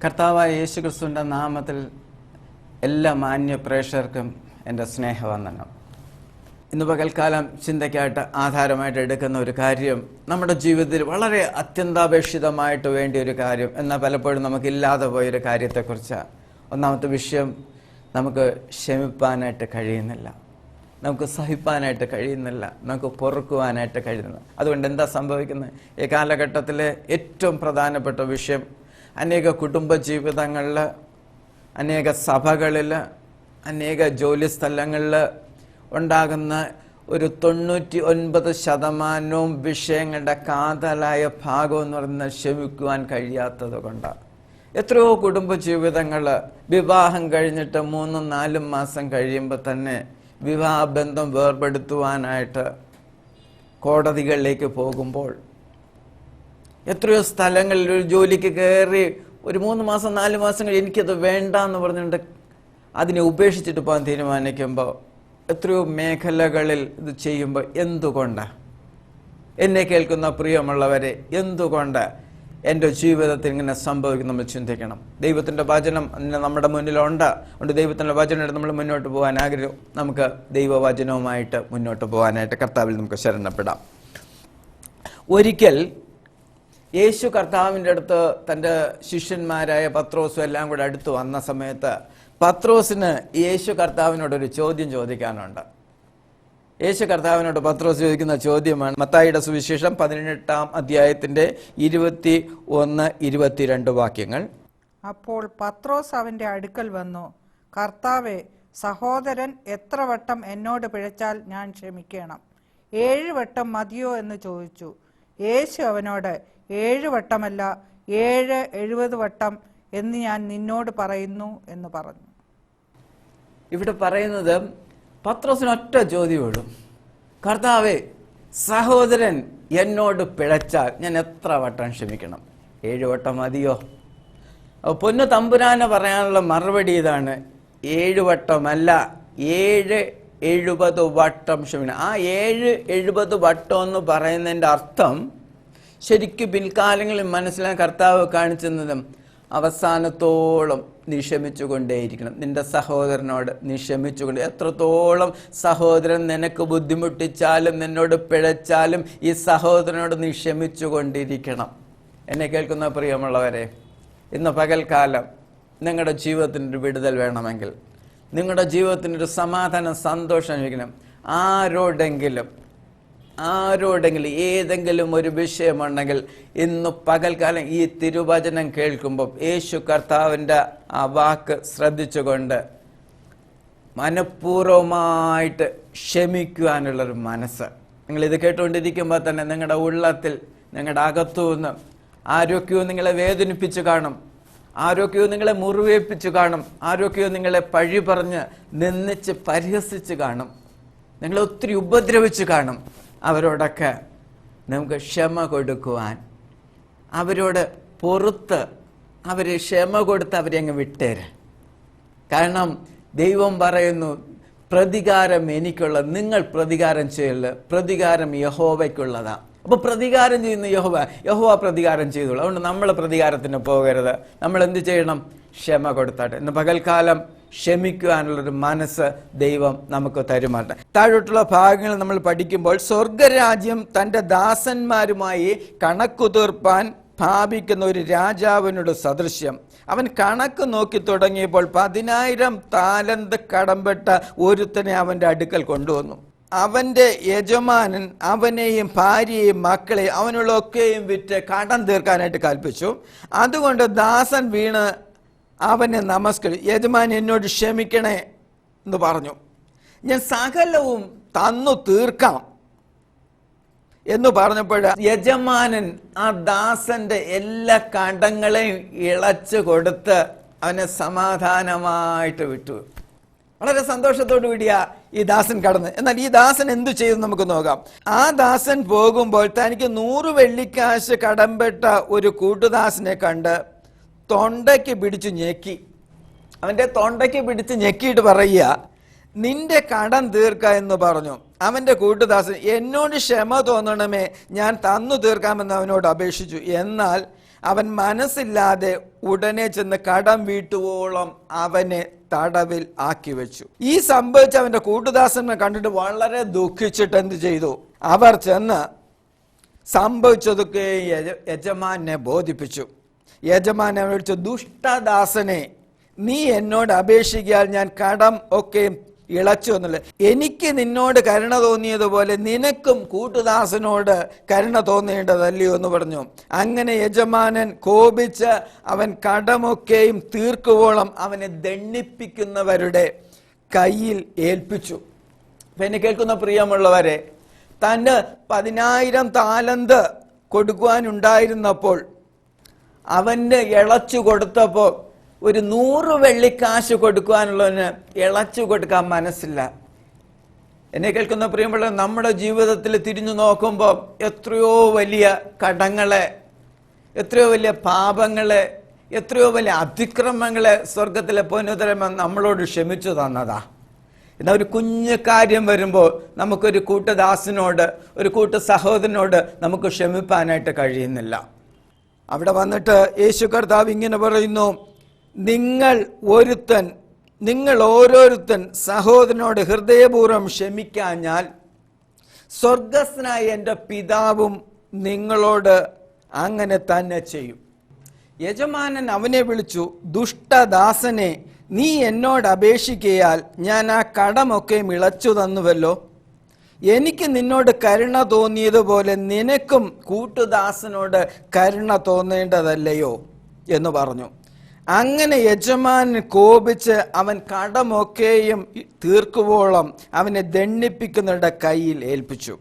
കർത്താവായ യേശുക്രിസ്തുവിൻ്റെ നാമത്തിൽ എല്ലാ മാന്യ പ്രേക്ഷകർക്കും എൻ്റെ സ്നേഹവന്ദനം. ഇന്ന് പകൽക്കാലം ചിന്തയ്ക്കായിട്ട് ആധാരമായിട്ട് എടുക്കുന്ന ഒരു കാര്യം, നമ്മുടെ ജീവിതത്തിൽ വളരെ അത്യന്താപേക്ഷിതമായിട്ട് വേണ്ടിയ ഒരു കാര്യം, എന്നാൽ പലപ്പോഴും നമുക്കില്ലാതെ പോയൊരു കാര്യത്തെക്കുറിച്ചാണ്. ഒന്നാമത്തെ വിഷയം, നമുക്ക് ക്ഷമിപ്പാനായിട്ട് കഴിയുന്നില്ല, നമുക്ക് സഹിപ്പാനായിട്ട് കഴിയുന്നില്ല, നമുക്ക് പൊറുക്കുവാനായിട്ട് കഴിയുന്നില്ല. അതുകൊണ്ട് എന്താ സംഭവിക്കുന്നത്? ഈ കാലഘട്ടത്തിലെ ഏറ്റവും പ്രധാനപ്പെട്ട വിഷയം, അനേക കുടുംബ ജീവിതങ്ങളിൽ, അനേക സഭകളിൽ, അനേക ജോലി സ്ഥലങ്ങളിൽ ഉണ്ടാകുന്ന ഒരു 99% വിഷയങ്ങളുടെ കാതലായ ഭാഗം എന്ന് പറയുന്നത് ക്ഷമിക്കുവാൻ കഴിയാത്തത് കൊണ്ടാണ്. എത്രയോ കുടുംബ ജീവിതങ്ങൾ വിവാഹം കഴിഞ്ഞിട്ട് 3-4 മാസം കഴിയുമ്പോൾ തന്നെ വിവാഹബന്ധം വേർപെടുത്തുവാനായിട്ട് കോടതികളിലേക്ക് പോകുമ്പോൾ, എത്രയോ സ്ഥലങ്ങളിൽ ഒരു ജോലിക്ക് കയറി ഒരു 3 മാസം 4 മാസം കഴിഞ്ഞ് എനിക്കത് വേണ്ട എന്ന് പറഞ്ഞുകൊണ്ട് അതിനെ ഉപേക്ഷിച്ചിട്ട് പോകാൻ തീരുമാനിക്കുമ്പോൾ, എത്രയോ മേഖലകളിൽ ഇത് ചെയ്യുമ്പോൾ എന്തുകൊണ്ടാണ്? എന്നെ കേൾക്കുന്ന പ്രിയമുള്ളവരെ, എന്തുകൊണ്ട് എൻ്റെ ജീവിതത്തിൽ ഇങ്ങനെ സംഭവിക്കും? നമ്മൾ ചിന്തിക്കണം. ദൈവത്തിൻ്റെ വചനം നമ്മുടെ മുന്നിലുണ്ട്. അതുകൊണ്ട് ദൈവത്തിൻ്റെ വചനം എടുത്ത് നമ്മൾ മുന്നോട്ട് പോകാൻ ആഗ്രഹം. നമുക്ക് ദൈവവചനവുമായിട്ട് മുന്നോട്ട് പോകാനായിട്ട് കർത്താവിൽ നമുക്ക് ശരണപ്പെടാം. ഒരിക്കൽ യേശു കർത്താവിൻ്റെ അടുത്ത് തൻ്റെ ശിഷ്യന്മാരായ പത്രോസും എല്ലാം കൂടെ അടുത്ത് വന്ന സമയത്ത് പത്രോസിന് യേശു കർത്താവിനോടൊരു ചോദ്യം ചോദിക്കാനുണ്ട്. യേശു കർത്താവിനോട് പത്രോസ് ചോദിക്കുന്ന ചോദ്യമാണ് മത്തായിയുടെ സുവിശേഷം 18-ാം അധ്യായത്തിൻ്റെ 21-22 വാക്യങ്ങൾ. അപ്പോൾ പത്രോസ് അവന്റെ അടുക്കൽ വന്നു, കർത്താവേ, സഹോദരൻ എത്ര വട്ടം എന്നോട് പിഴച്ചാൽ ഞാൻ ക്ഷമിക്കണം? 7 വട്ടം മതിയോ എന്ന് ചോദിച്ചു. യേശു അവനോട്, 7 വട്ടമല്ല, 70 വട്ടം എന്ന് ഞാൻ നിന്നോട് പറയുന്നു എന്ന് പറഞ്ഞു. ഇവിടെ പറയുന്നത്, പത്രോസിന് ഒറ്റ ചോദ്യമുള്ളൂ, കർത്താവേ, സഹോദരൻ എന്നോട് പിഴച്ചാൽ ഞാൻ എത്ര വട്ടം ക്ഷമിക്കണം? 7 വട്ടം മതിയോ? പൊന്നു തമ്പുരാനെ പറയാനുള്ള മറുപടി ഇതാണ്, 7 വട്ടമല്ല, 70 വട്ടം ക്ഷമിക്കണം. ആ 70 വട്ടം എന്ന് പറയുന്നതിൻ്റെ അർത്ഥം ശരിക്കും പിൽക്കാലങ്ങളിൽ മനസ്സിലാക്കാൻ കർത്താവ് കാണിച്ചതും, അവസാനത്തോളം നീ ക്ഷമിച്ചുകൊണ്ടേയിരിക്കണം. നിന്റെ സഹോദരനോട് നീ ക്ഷമിച്ചുകൊണ്ട്, എത്രത്തോളം സഹോദരൻ നിനക്ക് ബുദ്ധിമുട്ടിച്ചാലും നിന്നോട് പിഴച്ചാലും ഈ സഹോദരനോട് നീ ക്ഷമിച്ചുകൊണ്ടിരിക്കണം. എന്നെ കേൾക്കുന്ന പ്രിയമുള്ളവരെ, ഇന്ന് പകൽക്കാലം നിങ്ങളുടെ ജീവിതത്തിനൊരു വിടുതൽ വേണമെങ്കിൽ, നിങ്ങളുടെ ജീവിതത്തിനൊരു സമാധാനം, സന്തോഷം ലഭിക്കണം, ആരോടെങ്കിലും ഏതെങ്കിലും ഒരു വിഷയമുണ്ടെങ്കിൽ ഇന്ന് പകൽക്കാലം ഈ തിരുവചനം കേൾക്കുമ്പോൾ യേശു കർത്താവിൻ്റെ ആ വാക്ക് ശ്രദ്ധിച്ചുകൊണ്ട് മനഃപൂർവമായിട്ട് ക്ഷമിക്കുവാനുള്ളൊരു മനസ്സ്, നിങ്ങളിത് കേട്ടുകൊണ്ടിരിക്കുമ്പോൾ തന്നെ നിങ്ങളുടെ ഉള്ളത്തിൽ, നിങ്ങളുടെ അകത്തുനിന്ന് ആരൊക്കെയോ നിങ്ങളെ വേദനിപ്പിച്ച് കാണും, ആരൊക്കെയോ നിങ്ങളെ മുറിവേൽപ്പിച്ച് കാണും, ആരൊക്കെയോ നിങ്ങളെ പഴി പറഞ്ഞ് നിന്ദിച്ച് പരിഹസിച്ച് കാണും, നിങ്ങളെ ഒത്തിരി ഉപദ്രവിച്ച് കാണും. അവരോടൊക്കെ നമുക്ക് ക്ഷമ കൊടുക്കുവാൻ, അവരോട് പൊറുത്ത് അവരെ ക്ഷമ കൊടുത്ത് അവരെ അങ്ങ് വിട്ടേര്. കാരണം ദൈവം പറയുന്നു, പ്രതികാരം എനിക്കുള്ളത്, നിങ്ങൾ പ്രതികാരം ചെയ്യല്ല, പ്രതികാരം യഹോവയ്ക്കുള്ളതാണ്. അപ്പോൾ പ്രതികാരം ചെയ്യുന്ന യഹോവ പ്രതികാരം ചെയ്തോളൂ. അതുകൊണ്ട് നമ്മൾ പ്രതികാരത്തിന് പോകരുത്. നമ്മൾ എന്ത് ചെയ്യണം? ക്ഷമ കൊടുത്താട്ടെ. ഇന്ന് പകൽക്കാലം ക്ഷമിക്കുവാനുള്ളൊരു മനസ്സ് ദൈവം നമുക്ക് തരുമാട്ടെ. താഴോട്ടുള്ള ഭാഗങ്ങൾ നമ്മൾ പഠിക്കുമ്പോൾ, സ്വർഗരാജ്യം തൻ്റെ ദാസന്മാരുമായി കണക്കു തീർപ്പാൻ ഭാവിക്കുന്ന ഒരു രാജാവിനോട് സദൃശ്യം. അവൻ കണക്ക് നോക്കി തുടങ്ങിയപ്പോൾ 10,000 താലന്ത് കടംപെട്ട ഒരുത്തനെ അവൻ്റെ അടുക്കൽ കൊണ്ടുവന്നു. അവൻ്റെ യജമാനൻ അവനെയും ഭാര്യയെയും മക്കളെയും അവനുള്ളൊക്കെയും വിറ്റ് കടം തീർക്കാനായിട്ട് കൽപ്പിച്ചു. അതുകൊണ്ട് ദാസൻ വീണ് അവനെ നമസ്കരിച്ചു. യജമാൻ എന്നോട് ക്ഷമിക്കണേ എന്ന് പറഞ്ഞു, ഞാൻ സകലവും തന്നു തീർക്കാം എന്ന് പറഞ്ഞപ്പോൾ യജമാനൻ ആ ദാസന്റെ എല്ലാ കടങ്ങളെയും ഇളച്ചു കൊടുത്ത് അവനെ സമാധാനമായിട്ട് വിട്ടു. വളരെ സന്തോഷത്തോടു കൂടിയാ ഈ ദാസൻ കടന്ന്. എന്നാൽ ഈ ദാസൻ എന്തു ചെയ്തു നമുക്ക് നോക്കാം. ആ ദാസൻ പോകുമ്പോൾ തനിക്ക് 100 വെള്ളിക്കാശ് കടംപെട്ട ഒരു കൂട്ടുദാസനെ കണ്ട് തൊണ്ടയ്ക്ക് പിടിച്ചു ഞെക്കി. അവൻ്റെ തൊണ്ടയ്ക്ക് പിടിച്ച് ഞെക്കിയിട്ട് പറയുക, നിന്റെ കടം തീർക്ക എന്ന് പറഞ്ഞു. അവൻ്റെ കൂട്ടുദാസൻ, എന്നോട് ക്ഷമ തോന്നണമേ, ഞാൻ തന്നു തീർക്കാമെന്ന് അവനോട് അപേക്ഷിച്ചു. എന്നാൽ അവൻ മനസ്സില്ലാതെ ഉടനെ ചെന്ന് കടം വീട്ടുവോളം അവനെ തടവിൽ ആക്കി വെച്ചു. ഈ സംഭവിച്ച അവന്റെ കൂട്ടുദാസനെ കണ്ടിട്ട് വളരെ ദുഃഖിച്ചിട്ട് എന്ത് ചെയ്തു? അവർ ചെന്ന് സംഭവിച്ചതൊക്കെ യജമാനെ ബോധിപ്പിച്ചു. യജമാനെ വിളിച്ചു, ദുഷ്ടദാസനെ, നീ എന്നോട് അപേക്ഷിക്കാൻ ഞാൻ കടം ഒക്കെ ഇളച്ചു എന്നുള്ളത്. എനിക്ക് നിന്നോട് കരുണ തോന്നിയതുപോലെ നിനക്കും കൂട്ടുദാസനോട് കരുണ തോന്നേണ്ടതല്ലയോ എന്ന് പറഞ്ഞു. അങ്ങനെ യജമാനൻ കോപിച്ച് അവൻ കടമൊക്കെയും തീർക്കുവോളം അവനെ ദണ്ഡിപ്പിക്കുന്നവരുടെ കയ്യിൽ ഏൽപ്പിച്ചു. അപ്പൊ എന്നെ കേൾക്കുന്ന പ്രിയമുള്ളവരെ, തന് 10,000 താലന്ത് കൊടുക്കുവാനുണ്ടായിരുന്നപ്പോൾ അവന് ഇളച്ചു കൊടുത്തപ്പോൾ ഒരു 100 വെള്ളിക്കാശ് കൊടുക്കുവാനുള്ളവന് ഇളച്ചു കൊടുക്കാൻ മനസ്സില്ല. എന്നെ കേൾക്കുന്ന പ്രിയമുള്ള, നമ്മുടെ ജീവിതത്തിൽ തിരിഞ്ഞു നോക്കുമ്പോൾ എത്രയോ വലിയ കടങ്ങളെ, എത്രയോ വലിയ പാപങ്ങളെ, എത്രയോ വലിയ അതിക്രമങ്ങളെ സ്വർഗത്തിലെ പൊന്നുതരമ നമ്മളോട് ക്ഷമിച്ചു തന്നതാ. എന്നാൽ ഒരു കുഞ്ഞു കാര്യം വരുമ്പോൾ നമുക്കൊരു കൂട്ടുദാസനോട്, ഒരു കൂട്ടു സഹോദരനോട് നമുക്ക് ക്ഷമിപ്പാനായിട്ട് കഴിയുന്നില്ല. അവിടെ വന്നിട്ട് യേശു കർത്താവ് ഇങ്ങനെ പറയുന്നു, നിങ്ങൾ ഓരോരുത്തൻ സഹോദരനോട് ഹൃദയപൂർവ്വം ക്ഷമിക്കാഞ്ഞാൽ സ്വർഗസ്ഥനായ എൻ്റെ പിതാവും നിങ്ങളോട് അങ്ങനെ തന്നെ ചെയ്യും. യജമാനൻ അവനെ വിളിച്ചു, ദുഷ്ടദാസനെ, നീ എന്നോട് അപേക്ഷിക്കയാൽ ഞാൻ ആ കടമൊക്കെ ഇളച്ചു തന്നുവല്ലോ. എനിക്ക് നിന്നോട് കരുണ തോന്നിയതുപോലെ നിനക്കും കൂട്ടുദാസനോട് കരുണ തോന്നേണ്ടതല്ലയോ എന്ന് പറഞ്ഞു. അങ്ങനെ യജമാനൻ കോപിച്ച് അവൻ കടമൊക്കെയും തീർക്കുവോളം അവനെ ദണ്ഡിപ്പിക്കുന്നവരുടെ കയ്യിൽ ഏൽപ്പിച്ചു.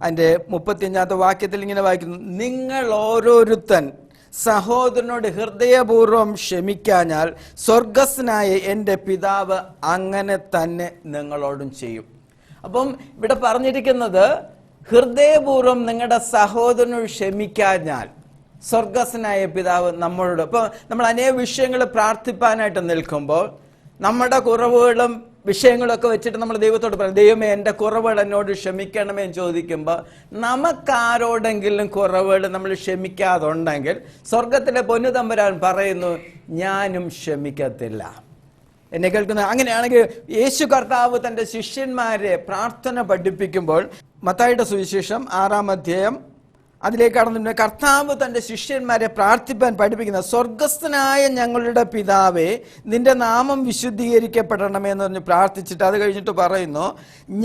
അതിൻ്റെ 35-ാമത്തെ വാക്യത്തിൽ ഇങ്ങനെ വായിക്കുന്നു, നിങ്ങൾ ഓരോരുത്തൻ സഹോദരനോട് ഹൃദയപൂർവ്വം ക്ഷമിക്കാഞ്ഞാൽ സ്വർഗസ്ഥനായ എൻ്റെ പിതാവ് അങ്ങനെ തന്നെ നിങ്ങളോടും ചെയ്യും. അപ്പം ഇവിടെ പറഞ്ഞിരിക്കുന്നത്, ഹൃദയപൂർവ്വം നിങ്ങളുടെ സഹോദരനോട് ക്ഷമിക്കാഞ്ഞാൽ സ്വർഗസ്ഥനായ പിതാവ് നമ്മളോട്. അപ്പോൾ നമ്മൾ അനേക വിഷയങ്ങൾ പ്രാർത്ഥിപ്പാനായിട്ട് നിൽക്കുമ്പോൾ നമ്മുടെ കുറവുകളും വിഷയങ്ങളൊക്കെ വെച്ചിട്ട് നമ്മൾ ദൈവത്തോട് പറയും, ദൈവമേ എൻ്റെ കുറവുകൾ എന്നോട് ക്ഷമിക്കണമേ എന്ന് ചോദിക്കുമ്പോൾ നമുക്കാരോടെങ്കിലും കുറവുകൾ നമ്മൾ ക്ഷമിക്കാതുണ്ടെങ്കിൽ സ്വർഗത്തിലെ പൊന്നുതമ്പുരാൻ പറയുന്നു, ഞാനും ക്ഷമിക്കത്തില്ല. എന്നെ കേൾക്കുന്ന അങ്ങനെയാണെങ്കിൽ യേശു കർത്താവ് തൻ്റെ ശിഷ്യന്മാരെ പ്രാർത്ഥന പഠിപ്പിക്കുമ്പോൾ മത്തായിയുടെ സുവിശേഷം 6-ാം അധ്യായം അതിലേക്ക് കടന്നിട്ട് കർത്താവ് തൻ്റെ ശിഷ്യന്മാരെ പ്രാർത്ഥിപ്പാൻ പഠിപ്പിക്കുന്ന, സ്വർഗസ്ഥനായ ഞങ്ങളുടെ പിതാവേ, നിന്റെ നാമം വിശുദ്ധീകരിക്കപ്പെടണമേ എന്ന് പറഞ്ഞ് പ്രാർത്ഥിച്ചിട്ട് അത് കഴിഞ്ഞിട്ട് പറയുന്നു,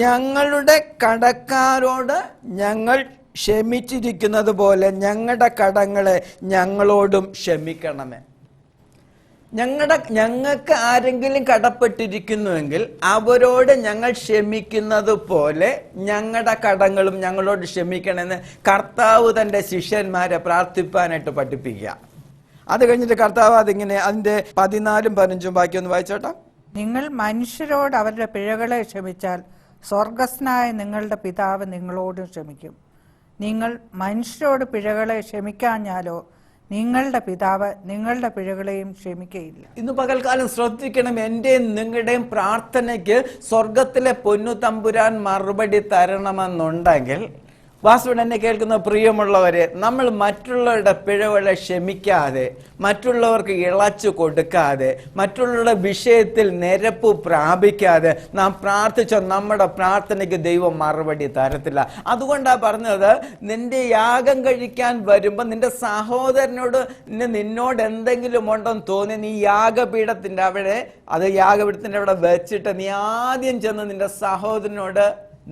ഞങ്ങളുടെ കടക്കാരോട് ഞങ്ങൾ ക്ഷമിച്ചിരിക്കുന്നത് പോലെ ഞങ്ങളുടെ കടങ്ങളെ ഞങ്ങളോടും ക്ഷമിക്കണമേ. ഞങ്ങൾക്ക് ആരെങ്കിലും കടപ്പെട്ടിരിക്കുന്നുവെങ്കിൽ അവരോട് ഞങ്ങൾ ക്ഷമിക്കുന്നത് പോലെ ഞങ്ങളുടെ കടങ്ങളും ഞങ്ങളോട് ക്ഷമിക്കണമെന്ന് കർത്താവ് തൻ്റെ ശിഷ്യന്മാരെ പ്രാർത്ഥിപ്പാനായിട്ട് പഠിപ്പിക്കുക. അത് കഴിഞ്ഞിട്ട് കർത്താവ് അതിങ്ങനെ അതിൻ്റെ 14-ഉം 15-ഉം ബാക്കി ഒന്ന് വായിച്ചോട്ടെ. നിങ്ങൾ മനുഷ്യരോട് അവരുടെ പിഴകളെ ക്ഷമിച്ചാൽ സ്വർഗസ്ഥനായ നിങ്ങളുടെ പിതാവ് നിങ്ങളോടും ക്ഷമിക്കും. നിങ്ങൾ മനുഷ്യരോട് പിഴകളെ ക്ഷമിക്കാഞ്ഞാലോ നിങ്ങളുടെ പിതാവ് നിങ്ങളുടെ പിഴകളെയും ക്ഷമിക്കയില്ല. ഇന്ന് പകൽക്കാലം ശ്രദ്ധിക്കണം, എൻ്റെയും നിങ്ങളുടെയും പ്രാർത്ഥനയ്ക്ക് സ്വർഗത്തിലെ പൊന്നു തമ്പുരാൻ മറുപടി തരണമെന്നുണ്ടെങ്കിൽ, വാസ്തുവിന് എന്നെ കേൾക്കുന്ന പ്രിയമുള്ളവരെ, നമ്മൾ മറ്റുള്ളവരുടെ പിഴവുകളെ ക്ഷമിക്കാതെ, മറ്റുള്ളവർക്ക് ഇളച്ചു കൊടുക്കാതെ, മറ്റുള്ളവരുടെ വിഷയത്തിൽ നിരപ്പ് പ്രാപിക്കാതെ നാം പ്രാർത്ഥിച്ച നമ്മുടെ പ്രാർത്ഥനയ്ക്ക് ദൈവം മറുപടി തരത്തില്ല. അതുകൊണ്ടാണ് പറഞ്ഞത്, നിന്റെ യാഗം കഴിക്കാൻ വരുമ്പോൾ നിന്റെ സഹോദരനോട് നിന്നോട് എന്തെങ്കിലും ഉണ്ടെന്ന് തോന്നി നീ യാഗപീഠത്തിൻ്റെ അവിടെ വെച്ചിട്ട് നീ ആദ്യം ചെന്ന് നിന്റെ സഹോദരനോട്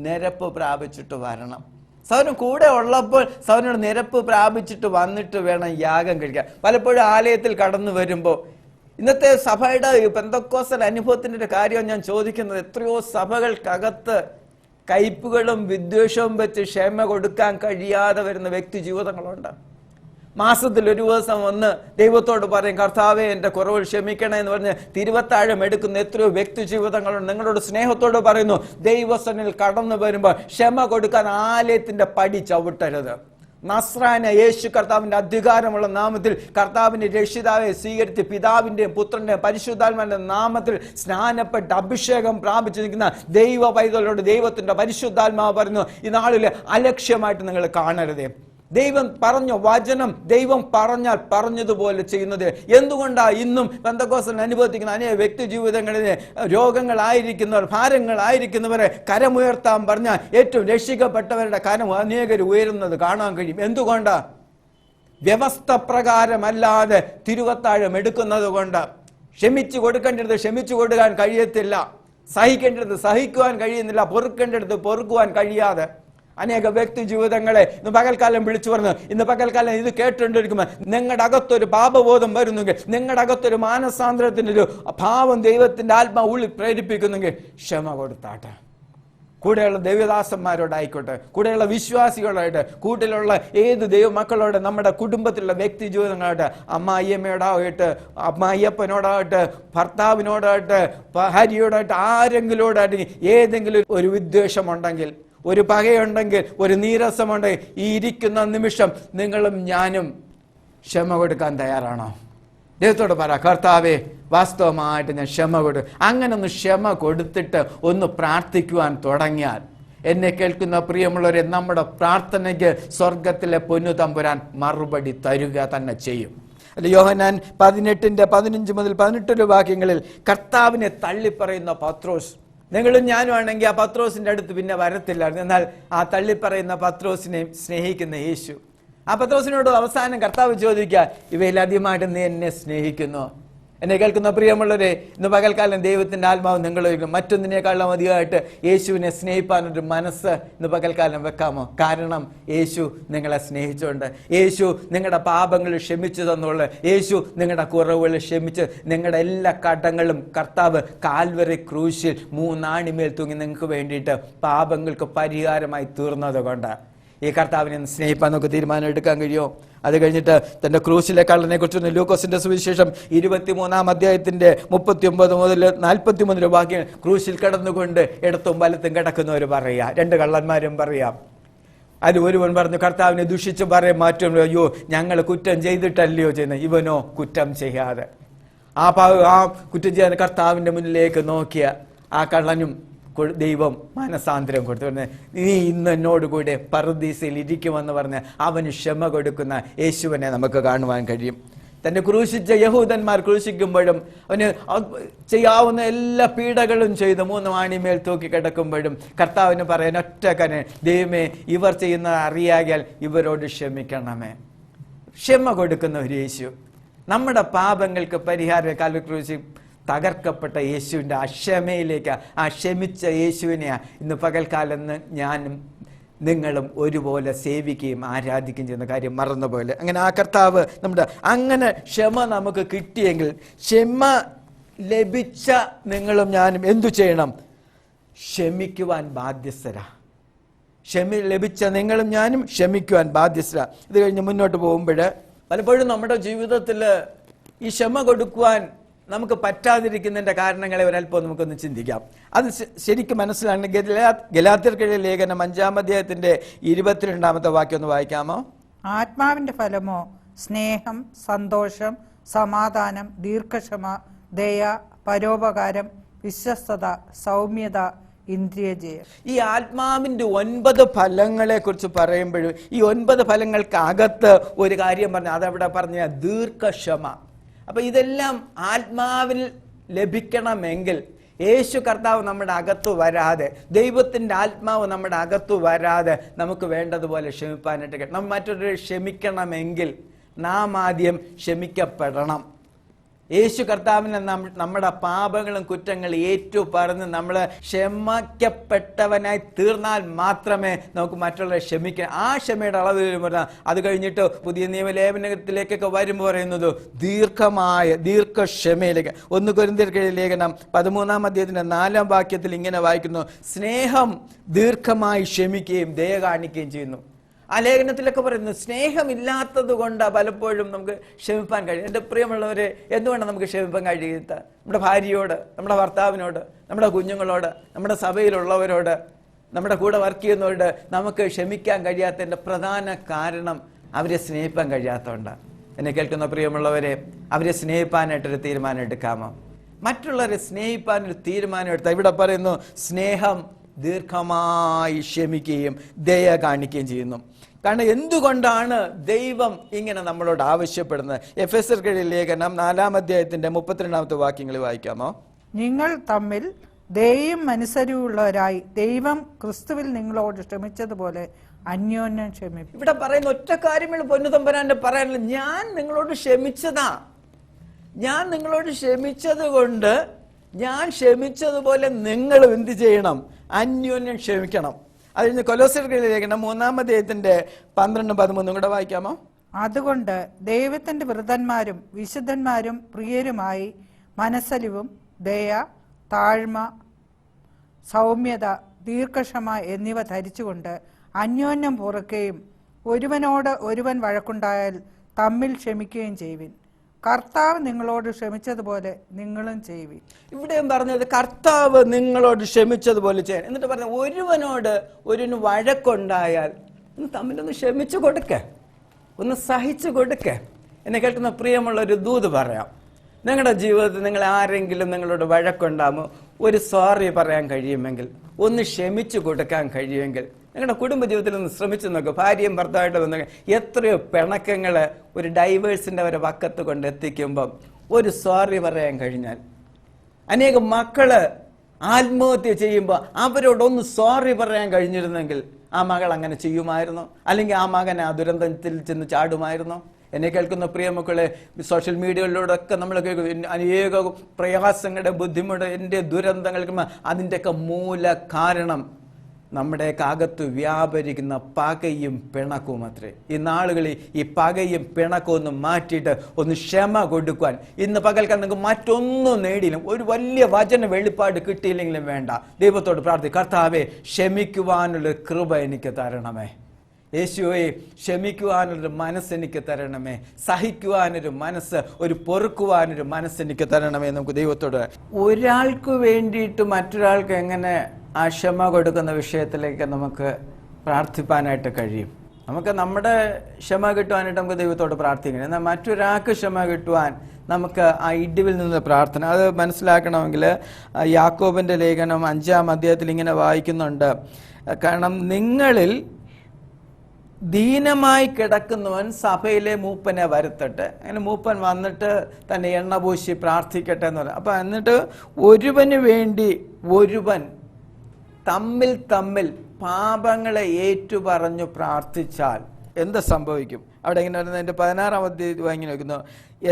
നിരപ്പ് പ്രാപിച്ചിട്ട് വരണം. സൗരൻ കൂടെ ഉള്ളപ്പോൾ സൗരനോട് നിരപ്പ് പ്രാപിച്ചിട്ട് വന്നിട്ട് വേണം യാഗം കഴിക്കാൻ. പലപ്പോഴും ആലയത്തിൽ കടന്നു വരുമ്പോൾ ഇന്നത്തെ സഭയുടെ പെന്തക്കോസ്തൽ അനുഭവത്തിൻ്റെ ഒരു കാര്യം ഞാൻ ചോദിക്കുന്നത്, എത്രയോ സഭകൾക്കകത്ത് കയ്പുകളും വിദ്വേഷവും വെച്ച് ക്ഷമ കൊടുക്കാൻ കഴിയാതെ വരുന്ന വ്യക്തി ജീവിതങ്ങളുണ്ട്. മാസത്തിൽ ഒരു ദിവസം വന്ന് ദൈവത്തോട് പറയും, കർത്താവേ എൻ്റെ കുറവുകൾ ക്ഷമിക്കണേ എന്ന് പറഞ്ഞ് തിരുവത്താഴം എടുക്കുന്ന എത്രയോ വ്യക്തി ജീവിതങ്ങളുണ്ട്. നിങ്ങളോട് സ്നേഹത്തോട് പറയുന്നു, ദൈവസന്നിധിയിൽ കടന്നു വരുമ്പോൾ ക്ഷമ കൊടുക്കാൻ ആലയത്തിന്റെ പടി ചവിട്ടരുത്. നസ്രായന യേശു കർത്താവിന്റെ അധികാരമുള്ള നാമത്തിൽ കർത്താവിന്റെ രക്ഷിതാവെ സ്വീകരിച്ച് പിതാവിന്റെയും പുത്രന്റെയും പരിശുദ്ധാത്മാവിന്റെ നാമത്തിൽ സ്നാനപ്പെട്ട് അഭിഷേകം പ്രാപിച്ചിരിക്കുന്ന ദൈവ പൈതലോട് ദൈവത്തിന്റെ പരിശുദ്ധാത്മാവ് പറയുന്നു, ഈ നാളിൽ അലക്ഷ്യമായിട്ട് നിങ്ങൾ കാണരുതേ. ദൈവം പറഞ്ഞ വചനം ദൈവം പറഞ്ഞാൽ പറഞ്ഞതുപോലെ ചെയ്യുന്നത്. എന്തുകൊണ്ടാണ് ഇന്നും പെന്തക്കോസ്തൽ അനുഭവിക്കുന്ന അനേക വ്യക്തി ജീവിതങ്ങളിലെ രോഗങ്ങളായിരിക്കുന്നവർ, ഭാരങ്ങളായിരിക്കുന്നവരെ കരമുയർത്താൻ പറഞ്ഞാൽ ഏറ്റവും രക്ഷിക്കപ്പെട്ടവരുടെ കരം അനേകർ ഉയരുന്നത് കാണാൻ കഴിയും. എന്തുകൊണ്ടാണ്? വ്യവസ്ഥ പ്രകാരമല്ലാതെ തിരുവത്താഴം എടുക്കുന്നത് കൊണ്ട്. ക്ഷമിച്ചു കൊടുക്കേണ്ടത് ക്ഷമിച്ചു കൊടുക്കാൻ കഴിയത്തില്ല, സഹിക്കേണ്ടത് സഹിക്കുവാൻ കഴിയുന്നില്ല, പൊറുക്കേണ്ടത് പൊറുക്കുവാൻ കഴിയാതെ അനേക വ്യക്തി ജീവിതങ്ങളെ ഇന്ന് പകൽക്കാലം വിളിച്ചു പറഞ്ഞു. ഇന്ന് പകൽക്കാലം ഇത് കേട്ടുകൊണ്ടിരിക്കുമ്പോൾ നിങ്ങളുടെ അകത്തൊരു പാപബോധം വരുന്നെങ്കിൽ, നിങ്ങളുടെ അകത്തൊരു മാനസാന്തരത്തിനൊരു ഭാവം ദൈവത്തിന്റെ ആത്മാവ് ഉള്ളിൽ പ്രേരിപ്പിക്കുന്നെങ്കിൽ ക്ഷമ കൊടുത്താട്ടെ. കൂടെയുള്ള ദൈവദാസന്മാരോടായിക്കോട്ടെ, കൂടെയുള്ള വിശ്വാസികളായിട്ട്, കൂട്ടിലുള്ള ഏത് ദൈവമക്കളോട്, നമ്മുടെ കുടുംബത്തിലുള്ള വ്യക്തി ജീവിതങ്ങളായിട്ട്, അമ്മായിയമ്മയോടാകട്ടെ, അമ്മായിയപ്പനോടാകട്ടെ, ഭർത്താവിനോടാകട്ടെ, ഭാര്യയോടായിട്ട്, ആരെങ്കിലോടായിട്ട് ഏതെങ്കിലും ഒരു വിദ്വേഷമുണ്ടെങ്കിൽ, ഒരു പകയുണ്ടെങ്കിൽ, ഒരു നീരസമുണ്ടെങ്കിൽ, ഈ ഇരിക്കുന്ന നിമിഷം നിങ്ങളും ഞാനും ക്ഷമ കൊടുക്കാൻ തയ്യാറാണോ? ദൈവത്തോട് പറ, കർത്താവേ വാസ്തവമായിട്ട് ഞാൻ ക്ഷമ കൊടുക്കും. അങ്ങനെ ഒന്ന് ക്ഷമ കൊടുത്തിട്ട് ഒന്ന് പ്രാർത്ഥിക്കുവാൻ തുടങ്ങിയാൽ, എന്നെ കേൾക്കുന്ന പ്രിയമുള്ളവരെ, നമ്മുടെ പ്രാർത്ഥനയ്ക്ക് സ്വർഗത്തിലെ പൊന്നു തമ്പുരാൻ മറുപടി തരുക തന്നെ ചെയ്യും. അല്ല, യോഹന്നാൻ 18:15 മുതൽ 18 വാക്യങ്ങളിൽ കർത്താവിനെ തള്ളിപ്പറയുന്ന പത്രോസ്, നിങ്ങളും ഞാനും ആണെങ്കിൽ ആ പത്രോസിന്റെ അടുത്ത് പിന്നെ വരത്തില്ലായിരുന്നു. എന്നാൽ ആ തള്ളിപ്പറയുന്ന പത്രോസിനെ സ്നേഹിക്കുന്ന യേശു, ആ പത്രോസിനോട് അവസാനം കർത്താവ് ചോദിക്കുക, ഇവയിലധികമായിട്ട് നീ എന്നെ സ്നേഹിക്കുന്നു? എന്നെ കേൾക്കുന്ന പ്രിയമുള്ളവരെ, ഇന്ന് പകൽക്കാലം ദൈവത്തിന്റെ ആത്മാവ് നിങ്ങളൊരിക്കും മറ്റൊന്നിനേക്കാളും അധികമായിട്ട് യേശുവിനെ സ്നേഹിപ്പാനൊരു മനസ്സ് ഇന്ന് പകൽക്കാലം വെക്കാമോ? കാരണം യേശു നിങ്ങളെ സ്നേഹിച്ചുകൊണ്ട്, യേശു നിങ്ങളുടെ പാപങ്ങൾ ക്ഷമിച്ചു തന്നുള്ളു, യേശു നിങ്ങളുടെ കുറവുകൾ ക്ഷമിച്ച്, നിങ്ങളുടെ എല്ലാ കടങ്ങളും കർത്താവ് കാൽവരി ക്രൂശിൽ 3 ആണിമേൽ തൂങ്ങി നിങ്ങൾക്ക് വേണ്ടിയിട്ട് പാപങ്ങൾക്ക് പരിഹാരമായി തീർന്നത് കൊണ്ട് ഈ കർത്താവിനെ സ്നേഹിപ്പാൻ നമുക്ക് തീരുമാനം എടുക്കാൻ കഴിയുമോ? അത് കഴിഞ്ഞിട്ട് തന്റെ ക്രൂശിലെ കള്ളനെ കുറിച്ച് ലൂക്കോസിന്റെ സുവിശേഷം 23-ാം അധ്യായത്തിന്റെ 39 മുതൽ 43 വാക്യം, ക്രൂശിൽ കിടന്നുകൊണ്ട് ഇടത്തും വലത്തും കിടക്കുന്നവർ പറയാ, 2 കള്ളന്മാരും പറയാം. അതിൽ ഒരുവൻ പറഞ്ഞു, കർത്താവിനെ ദുഷിച്ച് പറയാൻ മാറ്റും, അയ്യോ ഞങ്ങൾ കുറ്റം ചെയ്തിട്ടല്ലയോ ചെയ്യുന്നത്, ഇവനോ കുറ്റം ചെയ്യാതെ. ആ കുറ്റം ചെയ്യാൻ കർത്താവിന്റെ മുന്നിലേക്ക് നോക്കിയ ആ കള്ളനും ദൈവം മനസാന്തരം കൊടുത്തു. നീ ഇന്ന് എന്നോടുകൂടെ പറുദീസയിൽ ഇരിക്കുമെന്ന് പറഞ്ഞ് അവന് ക്ഷമ കൊടുക്കുന്ന യേശുവിനെ നമുക്ക് കാണുവാൻ കഴിയും. തന്നെ ക്രൂശിച്ച യഹൂദന്മാർ ക്രൂശിക്കുമ്പോഴും അവന് ചെയ്യാവുന്ന എല്ലാ പീഡകളും ചെയ്ത് 3 ആണിമേൽ തൂക്കി കിടക്കുമ്പോഴും കർത്താവിന് പറയാൻ ഒറ്റക്കനെ, ദൈവമേ ഇവർ ചെയ്യുന്നത് അറിയാകിയാൽ ഇവരോട് ക്ഷമിക്കണമേ. ക്ഷമ കൊടുക്കുന്ന ഒരു യേശു, നമ്മുടെ പാപങ്ങൾക്ക് പരിഹാരം കാൽവരി ക്രൂശിൽ തകർക്കപ്പെട്ട യേശുവിൻ്റെ ആ ക്ഷമയിലേക്ക്, ആ ക്ഷമിച്ച യേശുവിനെ ഇന്ന് പകൽക്കാലം ഞാനും നിങ്ങളും ഒരുപോലെ സേവിക്കുകയും ആരാധിക്കുകയും ചെയ്യുന്ന കാര്യം മറന്നുപോലെ. അങ്ങനെ ആ കർത്താവ് നമ്മുടെ അങ്ങനെ ക്ഷമ നമുക്ക് കിട്ടിയെങ്കിൽ, ക്ഷമ ലഭിച്ച നിങ്ങളും ഞാനും എന്തു ചെയ്യണം? ക്ഷമിക്കുവാൻ ബാധ്യസ്ഥരാ. ലഭിച്ച നിങ്ങളും ഞാനും ക്ഷമിക്കുവാൻ ബാധ്യസ്ഥരാ. ഇത് കഴിഞ്ഞ് മുന്നോട്ട് പോകുമ്പോൾ പലപ്പോഴും നമ്മുടെ ജീവിതത്തിൽ ഈ ക്ഷമ കൊടുക്കുവാൻ നമുക്ക് പറ്റാതിരിക്കുന്നതിൻ്റെ കാരണങ്ങളെ ഒരല്പം നമുക്കൊന്ന് ചിന്തിക്കാം. അത് ശരിക്കും മനസ്സിലാണെങ്കിൽ ഗലാത്യർക്കെഴുതിയ ലേഖനം 5-ാം അധ്യായത്തിന്റെ 22-ാമത്തെ വാക്യം ഒന്ന് വായിക്കാമോ? ആത്മാവിന്റെ ഫലമോ സ്നേഹം, സന്തോഷം, സമാധാനം, ദീർഘക്ഷമ, ദയ, പരോപകാരം, വിശ്വസ്തത, സൗമ്യത, ഇന്ദ്രിയജയം. ഈ ആത്മാവിന്റെ 9 ഫലങ്ങളെ കുറിച്ച് പറയുമ്പോഴും ഈ 9 ഫലങ്ങൾക്കകത്ത് ഒരു കാര്യം പറഞ്ഞ, അതവിടെ പറഞ്ഞ ദീർഘക്ഷമ. അപ്പൊ ഇതെല്ലാം ആത്മാവിൽ ലഭിക്കണമെങ്കിൽ യേശു കർത്താവ് നമ്മുടെ അകത്തു വരാതെ, ദൈവത്തിന്റെ ആത്മാവ് നമ്മുടെ അകത്തു വരാതെ നമുക്ക് വേണ്ടതുപോലെ ക്ഷമിപ്പാനായിട്ട്, നമ്മൾ മറ്റൊരു ക്ഷമിക്കണമെങ്കിൽ നാം ആദ്യം ക്ഷമിക്കപ്പെടണം. യേശു കർത്താവിനെ നമ്മുടെ പാപങ്ങളും കുറ്റങ്ങളും ഏറ്റുപറഞ്ഞ് നമ്മൾ ക്ഷമിക്കപ്പെട്ടവനായി തീർന്നാൽ മാത്രമേ നമുക്ക് മറ്റുള്ളവരെ ക്ഷമിക്കാൻ, ആ ക്ഷമയുടെ അളവ് വരുമ്പോൾ, അത് കഴിഞ്ഞിട്ട് പുതിയ നിയമലേഖനത്തിലേക്കൊക്കെ വരുമ്പോൾ പറയുന്നത് ദീർഘക്ഷമയിലേക്ക്. 1 കൊരിന്ത്യർക്കെഴുതിയ ലേഖനം 13-ാം അധ്യായത്തിന്റെ 4-ാം വാക്യത്തിൽ ഇങ്ങനെ വായിക്കുന്നു, സ്നേഹം ദീർഘമായി ക്ഷമിക്കുകയും ദയ കാണിക്കുകയും ചെയ്യുന്നു. ആ ലേഖനത്തിലൊക്കെ പറയുന്നു, സ്നേഹമില്ലാത്തത് കൊണ്ടാണ് പലപ്പോഴും നമുക്ക് ക്ഷമിപ്പാൻ കഴിയും. എൻ്റെ പ്രിയമുള്ളവരെ, എന്തുകൊണ്ടാണ് നമുക്ക് ക്ഷമിപ്പാൻ കഴിയാത്ത? നമ്മുടെ ഭാര്യയോട്, നമ്മുടെ ഭർത്താവിനോട്, നമ്മുടെ കുഞ്ഞുങ്ങളോട്, നമ്മുടെ സഭയിലുള്ളവരോട്, നമ്മുടെ കൂടെ വർക്ക് ചെയ്യുന്നവരോട് നമുക്ക് ക്ഷമിക്കാൻ കഴിയാത്തതിൻ്റെ പ്രധാന കാരണം അവരെ സ്നേഹിപ്പാൻ കഴിയാത്തതുകൊണ്ടാണ്. എന്നെ കേൾക്കുന്ന പ്രിയമുള്ളവരെ, അവരെ സ്നേഹിപ്പാനായിട്ടൊരു തീരുമാനം എടുക്കാമോ? മറ്റുള്ളവരെ സ്നേഹിപ്പാനൊരു തീരുമാനം എടുത്താൽ, ഇവിടെ പറയുന്നു സ്നേഹം ദീർഘമായി ക്ഷമിക്കുകയും ദയ കാണിക്കുകയും ചെയ്യുന്നു. കാരണം എന്തുകൊണ്ടാണ് ദൈവം ഇങ്ങനെ നമ്മളോട് ആവശ്യപ്പെടുന്നത്? എഫെസ്യർക്കെഴുതിയ ലേഖനം 4-ാം അധ്യായത്തിന്റെ 32-ാമത്തെ വാക്യങ്ങൾ വായിക്കാമോ? നിങ്ങൾ തമ്മിൽ ദയയും മനസ്സരിവുള്ളവരായി ദൈവം ക്രിസ്തുവിൽ നിങ്ങളോട് ക്ഷമിച്ചതുപോലെ അന്യോന്യം ക്ഷമിക്കും. ഇവിടെ പറയുന്ന ഒറ്റ കാര്യങ്ങൾ പൊന്നുതമ്പരാന്റെ പറയാനില്ല. ഞാൻ നിങ്ങളോട് ക്ഷമിച്ചതാ. ഞാൻ നിങ്ങളോട് ക്ഷമിച്ചത് കൊണ്ട് ഞാൻ ക്ഷമിച്ചതുപോലെ നിങ്ങളും എന്ത് ചെയ്യണം? അന്യോന്യം ക്ഷമിക്കണം. അത് കഴിഞ്ഞ് കൊലോസ്യർക്കെഴുതിയ ലേഖനം 3-ാം അധ്യായത്തിന്റെ 12-13 കൂടെ വായിക്കാമോ? അതുകൊണ്ട് ദൈവത്തിന്റെ വൃതന്മാരും വിശുദ്ധന്മാരും പ്രിയരുമായി മനസ്സലിവും ദയ, താഴ്മ, സൗമ്യത, ദീർഘക്ഷമ എന്നിവ ധരിച്ചുകൊണ്ട് അന്യോന്യം പൊറുക്കുകയും ഒരുവനോട് ഒരുവൻ വഴക്കുണ്ടായാൽ തമ്മിൽ ക്ഷമിക്കുകയും ചെയ്യുവിൻ. കർത്താവ് നിങ്ങളോട് ക്ഷമിച്ചതുപോലെ നിങ്ങളും ചെയ്യുവിൻ. ഇവിടെയും പറഞ്ഞത് കർത്താവ് നിങ്ങളോട് ക്ഷമിച്ചതുപോലെ ചെയ്യാൻ. എന്നിട്ട് പറഞ്ഞ ഒരുവനോട് ഒരുവന് വഴക്കുണ്ടായാൽ ഒന്ന് തമ്മിലൊന്ന് ക്ഷമിച്ചു കൊടുക്കേ, ഒന്ന് സഹിച്ചു കൊടുക്കേ. എന്നെ കേൾക്കുന്ന പ്രിയമുള്ള ഒരു ദൂത് പറയാം. നിങ്ങളുടെ ജീവിതത്തിൽ നിങ്ങൾ ആരെങ്കിലും നിങ്ങളോട് വഴക്കുണ്ടാകുമോ ഒരു സോറി പറയാൻ കഴിയുമെങ്കിൽ, ഒന്ന് ക്ഷമിച്ചു കൊടുക്കാൻ കഴിയുമെങ്കിൽ, നിങ്ങളുടെ കുടുംബജീവിതത്തിൽ ഒന്ന് ശ്രമിച്ചു നോക്കുക. ഭാര്യയും ഭർത്താവായിട്ട് വന്ന എത്രയോ പിണക്കങ്ങൾ ഒരു ഡൈവേഴ്സിന്റെ ഒരു വക്കത്ത് കൊണ്ട് എത്തിക്കുമ്പം ഒരു സോറി പറയാൻ കഴിഞ്ഞാൽ, അനേകം മക്കള് ആത്മഹത്യ ചെയ്യുമ്പോൾ അവരോടൊന്ന് സോറി പറയാൻ കഴിഞ്ഞിരുന്നെങ്കിൽ ആ മകൾ അങ്ങനെ ചെയ്യുമായിരുന്നോ? അല്ലെങ്കിൽ ആ മകൻ ആ ദുരന്തത്തിൽ ചെന്ന് ചാടുമായിരുന്നോ? എന്നെ കേൾക്കുന്ന പ്രിയമക്കളെ, സോഷ്യൽ മീഡിയകളിലൂടെ ഒക്കെ നമ്മൾ കേൾക്കുന്നു അനേക പ്രയാസങ്ങളുടെ ബുദ്ധിമുട്ട്, എൻ്റെ ദുരന്തങ്ങൾക്ക് അതിൻ്റെയൊക്കെ മൂല കാരണം നമ്മുടെയൊക്കെ അകത്ത് വ്യാപരിക്കുന്ന പകയും പിണക്കവും അത്രേ. ഈ നാളുകളിൽ ഈ പകയും പിണക്കവും ഒന്ന് മാറ്റിയിട്ട് ഒന്ന് ക്ഷമ കൊടുക്കുവാൻ. ഇന്ന് പകൽക്കാൻ നിങ്ങൾക്ക് മറ്റൊന്നും നേടിയില്ല, ഒരു വലിയ വചന വെളിപ്പാട് കിട്ടിയില്ലെങ്കിലും വേണ്ട, ദൈവത്തോട് പ്രാർത്ഥിക്കും, കർത്താവേ ക്ഷമിക്കുവാനുള്ള കൃപ എനിക്ക് തരണമേ. യേശുവേ ക്ഷമിക്കുവാനൊരു മനസ്സെനിക്ക് തരണമേ. സഹിക്കുവാനൊരു മനസ്സ്, ഒരു പൊറുക്കുവാനൊരു മനസ്സെനിക്ക് തരണമേ. നമുക്ക് ദൈവത്തോട് ഒരാൾക്ക് വേണ്ടിയിട്ട് മറ്റൊരാൾക്ക് എങ്ങനെ ആ ക്ഷമ കൊടുക്കുന്ന വിഷയത്തിലേക്ക് നമുക്ക് പ്രാർത്ഥിപ്പാനായിട്ട് കഴിയും. നമുക്ക് നമ്മുടെ ക്ഷമ കിട്ടുവാനായിട്ട് നമുക്ക് ദൈവത്തോട് പ്രാർത്ഥിക്കണം. എന്നാൽ മറ്റൊരാൾക്ക് ക്ഷമ കിട്ടുവാൻ നമുക്ക് ആ ഇടിവിൽ നിന്ന് പ്രാർത്ഥന. അത് മനസ്സിലാക്കണമെങ്കിൽ യാക്കോബിന്റെ ലേഖനം 5-ാം അധ്യായത്തിൽ ഇങ്ങനെ വായിക്കുന്നുണ്ട്. കാരണം നിങ്ങളിൽ ദീനമായി കിടക്കുന്നവൻ സഭയിലെ മൂപ്പനെ വരുത്തട്ടെ. അങ്ങനെ മൂപ്പൻ വന്നിട്ട് തന്നെ എണ്ണ പൂശി പ്രാർത്ഥിക്കട്ടെ എന്ന് പറയും. അപ്പൊ എന്നിട്ട് ഒരുവന് വേണ്ടി ഒരുവൻ തമ്മിൽ തമ്മിൽ പാപങ്ങളെ ഏറ്റുപറഞ്ഞു പ്രാർത്ഥിച്ചാൽ എന്ത് സംഭവിക്കും? അവിടെ ഇങ്ങനെ വരുന്നത് എൻ്റെ 16-ാം അധ്യായം ഇങ്ങനെ വെക്കുന്നു,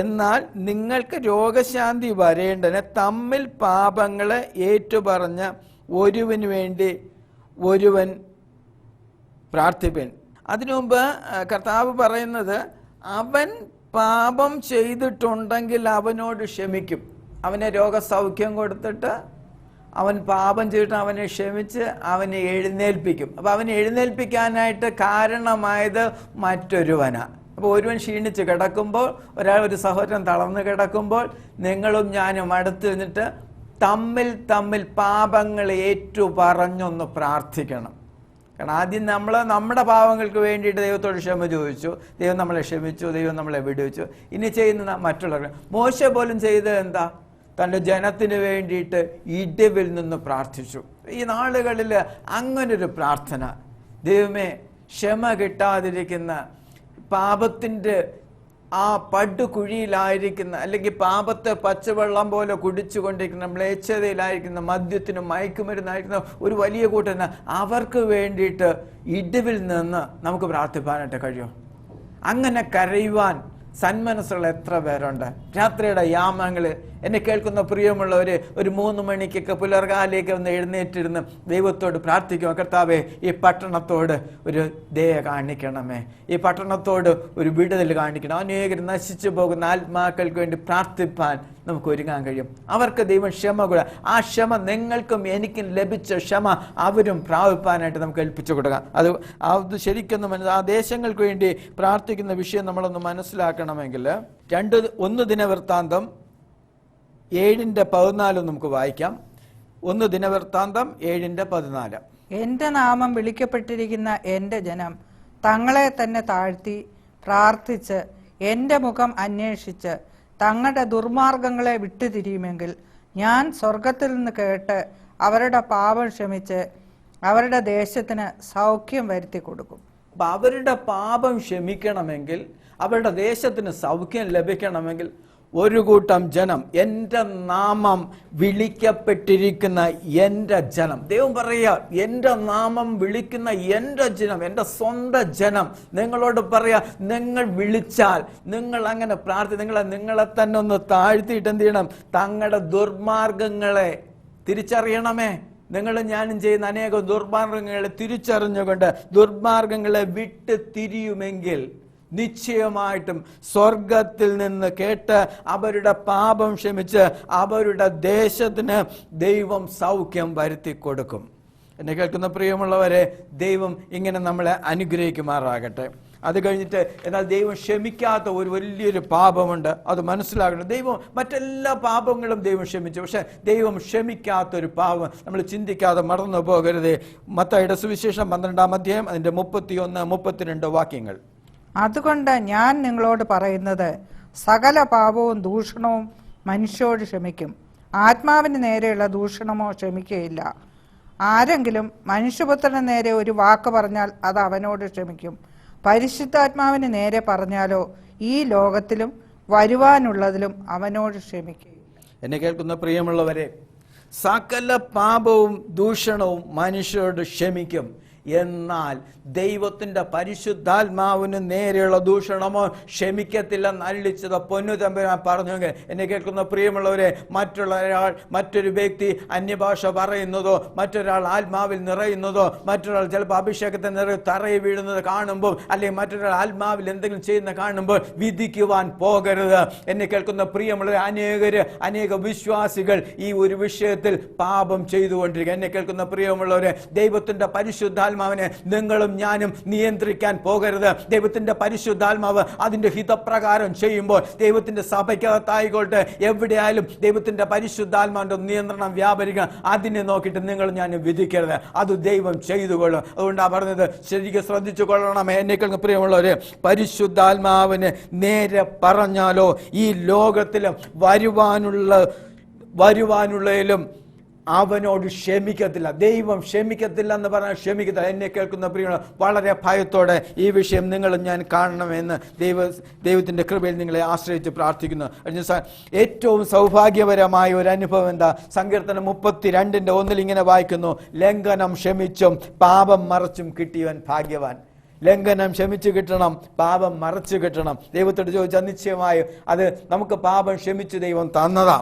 എന്നാൽ നിങ്ങൾക്ക് രോഗശാന്തി വരേണ്ടതിന് തമ്മിൽ പാപങ്ങളെ ഏറ്റുപറഞ്ഞ ഒരുവന് വേണ്ടി ഒരുവൻ പ്രാർത്ഥിപ്പൻ. അതിനു മുമ്പ് കർത്താവ് പറയുന്നത്, അവൻ പാപം ചെയ്തിട്ടുണ്ടെങ്കിൽ അവനോട് ക്ഷമിക്കും. അവനെ രോഗസൗഖ്യം കൊടുത്തിട്ട് അവൻ പാപം ചെയ്തിട്ട് അവനെ ക്ഷമിച്ച് അവനെ എഴുന്നേൽപ്പിക്കും. അപ്പോൾ അവനെ എഴുന്നേൽപ്പിക്കാനായിട്ട് കാരണമായത് മറ്റൊരുവനാ. അപ്പോൾ ഒരുവൻ ക്ഷീണിച്ച് കിടക്കുമ്പോൾ, ഒരു സഹോദരൻ തളർന്ന് കിടക്കുമ്പോൾ നിങ്ങളും ഞാനും അടുത്ത് നിന്നിട്ട് തമ്മിൽ തമ്മിൽ പാപങ്ങൾ ഏറ്റു പറഞ്ഞൊന്ന് പ്രാർത്ഥിക്കണം. കാരണം ആദ്യം നമ്മൾ നമ്മുടെ പാവങ്ങൾക്ക് വേണ്ടിയിട്ട് ദൈവത്തോട് ക്ഷമ ചോദിച്ചു, ദൈവം നമ്മളെ ക്ഷമിച്ചു, ദൈവം നമ്മളെ വിടുവിച്ചു. ഇനി ചെയ്യുന്ന മറ്റുള്ളവർ. മോശ പോലും ചെയ്തത് എന്താ? തൻ്റെ ജനത്തിന് വേണ്ടിയിട്ട് ഇടിവിൽ നിന്ന് പ്രാർത്ഥിച്ചു. ഈ നാളുകളിൽ അങ്ങനൊരു പ്രാർത്ഥന, ദൈവമേ ക്ഷമ കിട്ടാതിരിക്കുന്ന, പാപത്തിൻ്റെ ആ പടുകുഴിയിലായിരിക്കുന്ന, അല്ലെങ്കിൽ പാപത്തെ പച്ചവെള്ളം പോലെ കുടിച്ചുകൊണ്ടിരിക്കുന്ന, മ്ലേച്ഛതയിലായിരിക്കുന്ന, മദ്യത്തിനും മയക്കുമരുന്നായിരിക്കുന്ന ഒരു വലിയ കൂട്ടം, അവർക്ക് വേണ്ടിയിട്ട് ഇടിവിൽ നിന്ന് നമുക്ക് പ്രാർത്ഥിപ്പാനായിട്ട് കഴിയും. അങ്ങനെ കരയുവാൻ സന്മനസ്സുകൾ എത്ര പേരുണ്ട്? രാത്രിയുടെ യാമങ്ങളിൽ എന്നെ കേൾക്കുന്ന പ്രിയമുള്ളവര് ഒരു 3 മണിക്കൊക്കെ പുലർകാലേക്ക് ഒന്ന് എഴുന്നേറ്റിരുന്ന് ദൈവത്തോട് പ്രാർത്ഥിക്കുക, കർത്താവേ ഈ പട്ടണത്തോട് ഒരു ദയ കാണിക്കണമേ, ഈ പട്ടണത്തോട് ഒരു വിടുതൽ കാണിക്കണം. അനേകർ നശിച്ചു പോകുന്ന ആത്മാക്കൾക്ക് വേണ്ടി പ്രാർത്ഥിപ്പാൻ നമുക്ക് ഒരുങ്ങാൻ കഴിയും. അവർക്ക് ദൈവം ക്ഷമ കൊടുക്കുക. ആ ക്ഷമ നിങ്ങൾക്കും എനിക്കും ലഭിച്ച ക്ഷമ അവരും പ്രാപിപ്പാനായിട്ട് നമുക്ക് ഏൽപ്പിച്ചു കൊടുക്കാം. അത് ശരിക്കൊന്നും ആ ദേശങ്ങൾക്ക് വേണ്ടി പ്രാർത്ഥിക്കുന്ന വിഷയം നമ്മളൊന്ന് മനസ്സിലാക്കണമെങ്കിൽ 1 ദിനവൃത്താന്തം 7:14 നമുക്ക് വായിക്കാം. 1 ദിനവൃത്താന്തം 7:14. എന്റെ നാമം വിളിക്കപ്പെട്ടിരിക്കുന്ന എന്റെ ജനം തങ്ങളെ തന്നെ താഴ്ത്തി പ്രാർത്ഥിച്ച് എന്റെ മുഖം അന്വേഷിച്ച് തങ്ങളുടെ ദുർമാർഗങ്ങളെ വിട്ടുതിരിയുമെങ്കിൽ ഞാൻ സ്വർഗത്തിൽ നിന്ന് കേട്ട് അവരുടെ പാപം ക്ഷമിച്ച് അവരുടെ ദേശത്തിന് സൗഖ്യം വരുത്തി കൊടുക്കും. അപ്പം അവരുടെ പാപം ക്ഷമിക്കണമെങ്കിൽ, അവരുടെ ദേശത്തിന് സൗഖ്യം ലഭിക്കണമെങ്കിൽ ഒരു കൂട്ടം ജനം, എൻ്റെ നാമം വിളിക്കപ്പെട്ടിരിക്കുന്ന എൻ്റെ ജനം, ദൈവം പറയുക, എൻ്റെ നാമം വിളിക്കുന്ന എൻ്റെ ജനം, എൻ്റെ സ്വന്തം ജനം, നിങ്ങളോട് പറയാ, നിങ്ങൾ വിളിച്ചാൽ, നിങ്ങൾ അങ്ങനെ നിങ്ങളെ തന്നെ ഒന്ന് താഴ്ത്തിയിട്ട് എന്ത് ചെയ്യണം? തങ്ങളുടെ ദുർമാർഗങ്ങളെ തിരിച്ചറിയണമേ. നിങ്ങളും ഞാനും ചെയ്യുന്ന അനേക ദുർമാർഗങ്ങളെ തിരിച്ചറിഞ്ഞുകൊണ്ട് ദുർമാർഗങ്ങളെ വിട്ട് തിരിയുമെങ്കിൽ നിശ്ചയമായിട്ടും സ്വർഗത്തിൽ നിന്ന് കേട്ട് അവരുടെ പാപം ക്ഷമിച്ച് അവരുടെ ദേശത്തിന് ദൈവം സൗഖ്യം വരുത്തി കൊടുക്കും. എന്നെ കേൾക്കുന്ന പ്രിയമുള്ളവരെ, ദൈവം ഇങ്ങനെ നമ്മളെ അനുഗ്രഹിക്കുമാറാകട്ടെ. അത് കഴിഞ്ഞിട്ട് എന്നാൽ ദൈവം ക്ഷമിക്കാത്ത ഒരു വലിയൊരു പാപമുണ്ട്, അത് മനസ്സിലാക്കണം. ദൈവം മറ്റെല്ലാ പാപങ്ങളും ദൈവം ക്ഷമിച്ചു, പക്ഷെ ദൈവം ക്ഷമിക്കാത്തൊരു പാപം നമ്മൾ ചിന്തിക്കാതെ മറന്നു പോകരുത്. മത്തായിയുടെ സുവിശേഷം 12-ാം അധ്യായം അതിൻ്റെ 31-32 വാക്യങ്ങൾ. അതുകൊണ്ട് ഞാൻ നിങ്ങളോട് പറയുന്നത്, സകല പാപവും ദൂഷണവും മനുഷ്യരോട് ക്ഷമിക്കും, ആത്മാവിന് നേരെയുള്ള ദൂഷണമോ ക്ഷമിക്കുകയില്ല. ആരെങ്കിലും മനുഷ്യപുത്രന് നേരെ ഒരു വാക്ക് പറഞ്ഞാൽ അത് അവനോട് ക്ഷമിക്കും. പരിശുദ്ധാത്മാവിന് നേരെ പറഞ്ഞാലോ ഈ ലോകത്തിലും വരുവാനുള്ളതിലും അവനോട് ക്ഷമിക്കും. എന്നെ കേൾക്കുന്ന പ്രിയമുള്ളവരെ, സകല പാപവും ദൂഷണവും മനുഷ്യരോട് ക്ഷമിക്കും. എന്നാൽ ദൈവത്തിന്റെ പരിശുദ്ധാത്മാവിന് നേരെയുള്ള ദൂഷണമോ ക്ഷമിക്കത്തില്ല നല്ലിച്ചത് പൊന്നു തമ്പുരാൻ പറഞ്ഞെങ്കിൽ, എന്നെ കേൾക്കുന്ന പ്രിയമുള്ളവരെ, മറ്റൊരു വ്യക്തി അന്യഭാഷ പറയുന്നതോ, മറ്റൊരാൾ ആത്മാവിൽ നിറയുന്നതോ, മറ്റൊരാൾ ചിലപ്പോൾ അഭിഷേകത്തെ തറയിൽ വീഴുന്നത് കാണുമ്പോൾ, അല്ലെങ്കിൽ മറ്റൊരാൾ ആത്മാവിൽ എന്തെങ്കിലും ചെയ്യുന്ന കാണുമ്പോൾ വിധിക്കുവാൻ പോകരുത്. എന്നെ കേൾക്കുന്ന പ്രിയമുള്ളവരെ, അനേക വിശ്വാസികൾ ഈ ഒരു വിഷയത്തിൽ പാപം ചെയ്തുകൊണ്ടിരിക്കുക. എന്നെ കേൾക്കുന്ന പ്രിയമുള്ളവരെ, ദൈവത്തിന്റെ പരിശുദ്ധാത്മാവിനെ നിങ്ങളും ഞാനും നിയന്ത്രിക്കാൻ പോകരുത്. ദൈവത്തിന്റെ പരിശുദ്ധാത്മാവ് അതിന്റെ ഹിതപ്രകാരം ചെയ്യുമ്പോൾ, ദൈവത്തിന്റെ സഭയ്ക്കകത്തായിക്കോട്ടെ എവിടെയായാലും ദൈവത്തിന്റെ പരിശുദ്ധാത്മാവിന്റെ നിയന്ത്രണം വ്യാപരിക്കണം. അതിനെ നോക്കിയിട്ട് നിങ്ങൾ ഞാൻ വിധിക്കരുത്, അത് ദൈവം ചെയ്തുകൊള്ളും. അതുകൊണ്ടാണ് പറഞ്ഞത്, ശരിക്കും ശ്രദ്ധിച്ചു കൊള്ളണമേ. എന്നേക്കാൾ പ്രിയമുള്ളവരെ, പരിശുദ്ധാത്മാവിന് നേരെ പറഞ്ഞാലോ ഈ ലോകത്തിലും വരുവാനുള്ളതിലും അവനോട് ക്ഷമിക്കത്തില്ല. ദൈവം ക്ഷമിക്കത്തില്ല എന്ന് പറഞ്ഞാൽ ക്ഷമിക്കത്തില്ല. എന്നെ കേൾക്കുന്ന പ്രിയ, വളരെ ഭയത്തോടെ ഈ വിഷയം നിങ്ങളും ഞാൻ കാണണമെന്ന് ദൈവത്തിന്റെ കൃപയിൽ നിങ്ങളെ ആശ്രയിച്ച് പ്രാർത്ഥിക്കുന്നു. ഏറ്റവും സൗഭാഗ്യപരമായ ഒരു അനുഭവം എന്താ? സങ്കീർത്തനം 32:1 ഇങ്ങനെ വായിക്കുന്നു, ലംഘനം ക്ഷമിച്ചും പാപം മറച്ചും കിട്ടിയവൻ ഭാഗ്യവാൻ. ലംഘനം ക്ഷമിച്ചു കിട്ടണം, പാപം മറച്ചു കിട്ടണം. ദൈവത്തോട് ചോദിച്ചാൽ നിശ്ചയമായും അത് നമുക്ക് പാപം ക്ഷമിച്ച് ദൈവം തന്നതാ.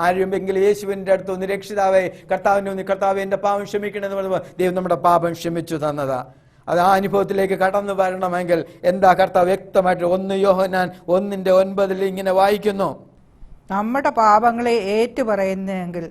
ആരുമെങ്കിൽ യേശുവിൻ്റെ അടുത്ത് ഒന്ന്, രക്ഷിതാവേ, കർത്താവെ എൻ്റെ പാപം ക്ഷമിക്കണമെന്ന് പറയുമ്പോൾ ദൈവം നമ്മുടെ പാപം ക്ഷമിച്ചു തന്നതാ. അത് ആ അനുഭവത്തിലേക്ക് കടന്നു വരണമെങ്കിൽ എന്താ കർത്താവ് വ്യക്തമായിട്ട് 1 യോഹന്നാൻ 1:9 ഇങ്ങനെ വായിക്കുന്നു, നമ്മുടെ പാപങ്ങളെ ഏറ്റുപറയുന്നെങ്കിൽ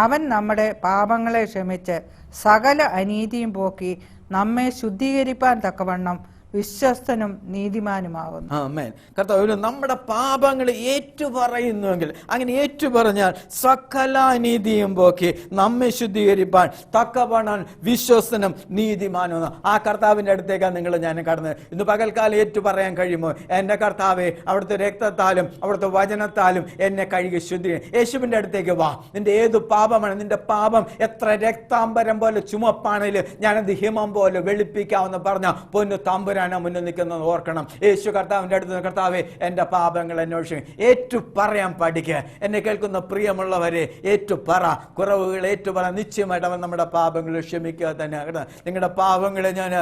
അവൻ നമ്മുടെ പാപങ്ങളെ ക്ഷമിച്ച് സകല അനീതിയും പോക്കി നമ്മെ ശുദ്ധീകരിപ്പാൻ തക്കവണ്ണം വിശ്വസ്തനും നീതിമാനുമാകുന്നു. ആമേൻ. കർത്താവ് നമ്മുടെ പാപങ്ങൾ ഏറ്റുപറയുന്നുവെങ്കിൽ, അങ്ങനെ ഏറ്റുപറഞ്ഞാൽ സകല അനീതിയും പോക്കി നമ്മെ ശുദ്ധീകരിപ്പാൻ തക്കവണ്ണം വിശ്വസ്തനും നീതിമാനും. ആ കർത്താവിന്റെ അടുത്തേക്കാണ് നിങ്ങൾ ഞാൻ കടന്നത്. ഇന്ന് പകൽക്കാലം ഏറ്റുപറയാൻ കഴിയുമോ? എൻ്റെ കർത്താവെ, അവിടുത്തെ രക്തത്താലും അവിടുത്തെ വചനത്താലും എന്നെ കഴുകി ശുദ്ധീകരിക്കും. യേശുവിന്റെ അടുത്തേക്ക് വാ. നിന്റെ ഏത് പാപമാണ്, നിന്റെ പാപം എത്ര രക്താംബരം പോലെ ചുമപ്പാണെങ്കിലും ഞാനത് ഹിമം പോലെ വെളുപ്പിക്കാമെന്ന് പറഞ്ഞ പൊന്നു തമ്പുരാൻ മുന്നിൽ നിൽക്കുന്നത് ഓർക്കണം. യേശു കർത്താവിന്റെ അടുത്ത്, കർത്താവെ എൻ്റെ പാപങ്ങൾ അന്വേഷിക്കും. ഏറ്റു പറയാൻ പഠിക്കുക. എന്നെ കേൾക്കുന്ന പ്രിയമുള്ളവരെ, ഏറ്റുപറ, കുറവുകൾ ഏറ്റുപറ. നിശ്ചയമായിട്ട് അവൻ നമ്മുടെ പാപങ്ങൾ ക്ഷമിക്കുക തന്നെ. നിങ്ങളുടെ പാപങ്ങളെ ഞാൻ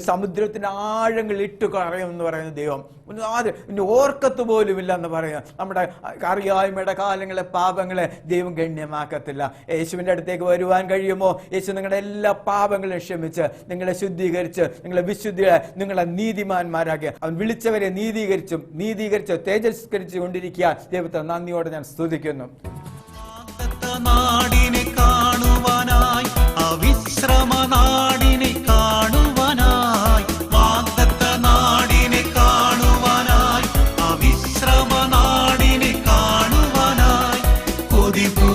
സമുദ്രത്തിന്റെ ആഴങ്ങൾ ഇട്ടു കളയുമെന്ന് പറയുന്ന ദൈവം ആദ്യം ഓർക്കത്ത് പോലുമില്ല എന്ന് പറയാം. നമ്മുടെ അറിയായ്മയുടെ കാലങ്ങളെ പാപങ്ങളെ ദൈവം ഗണ്യമാക്കത്തില്ല. യേശുവിൻ്റെ അടുത്തേക്ക് വരുവാൻ കഴിയുമോ? യേശു നിങ്ങളുടെ എല്ലാ പാപങ്ങളും ക്ഷമിച്ച് നിങ്ങളെ ശുദ്ധീകരിച്ച് നിങ്ങളെ വിശുദ്ധിയെ നിങ്ങളെ നീതിമാന്മാരാക്കി അവൻ വിളിച്ചവരെ നീതീകരിച്ച് തേജസ്കരിച്ചു കൊണ്ടിരിക്കുക. ദൈവത്തെ നന്ദിയോടെ ഞാൻ സ്തുതിക്കുന്നു. നാടിനെ കാണുവാനായി, അവിശ്രമ നാടിനെ കാണുവാനായി, വാഗ്ദത്ത നാടിനെ കാണുവാനായി, അവിശ്രമ നാടിനെ കാണുവാനായി, കൊതിപ്പൂ